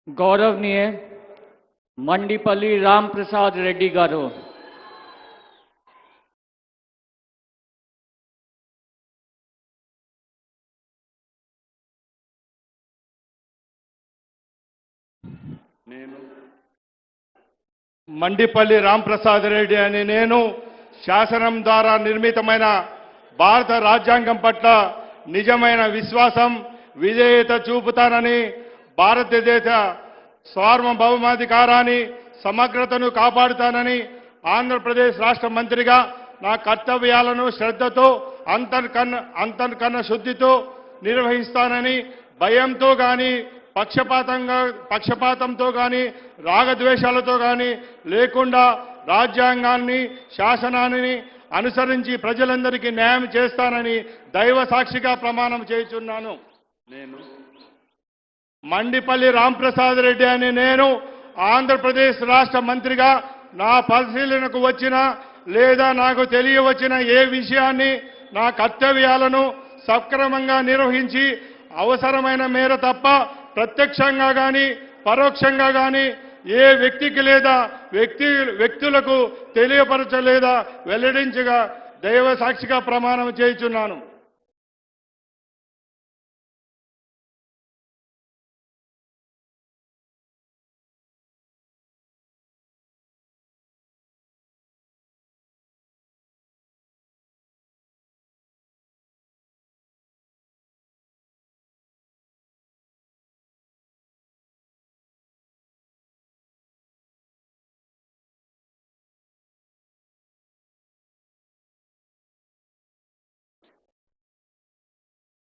गौरवनीय मंडीपल्ली राम प्रसाद रेड्डी गारू మండిపల్లి రామ్ ప్రసాద్ రెడ్డి అని నేను శాసనం ద్వారా నిర్మితమైన భారత రాజ్యాంగం పట్ల నిజమైన విశ్వాసం విధేయత చూపుతానని భారతదేశ సార్వభౌమాధికారాన్ని సమగ్రతను కాపాడుతానని ఆంధ్రప్రదేశ్ రాష్ట్ర మంత్రిగా నా కర్తవ్యాలను శ్రద్ధతో అంతర్కన్న శుద్ధితో నిర్వహిస్తానని భయంతో గాని పక్షపాతంతో గాని రాగద్వేషాలతో గాని లేకుండా రాజ్యాంగాన్ని శాసనాన్ని అనుసరించి ప్రజలందరికీ న్యాయం చేస్తానని దైవ సాక్షిగా ప్రమాణం చేస్తున్నాను. నేను మండిపల్లి రామ్ ప్రసాద్ రెడ్డి అని నేను ఆంధ్రప్రదేశ్ రాష్ట్ర మంత్రిగా నా పరిశీలనకు వచ్చిన లేదా నాకు తెలియవచ్చిన ఏ విషయాన్ని నా కర్తవ్యాలను సక్రమంగా నిర్వహించి అవసరమైన మేర తప్ప ప్రత్యక్షంగా గాని పరోక్షంగా గాని ఏ వ్యక్తికి లేదా వ్యక్తులకు తెలియపరచలేదా వెల్లడించగా దైవ సాక్షిగా ప్రమాణం చేయుచున్నాను.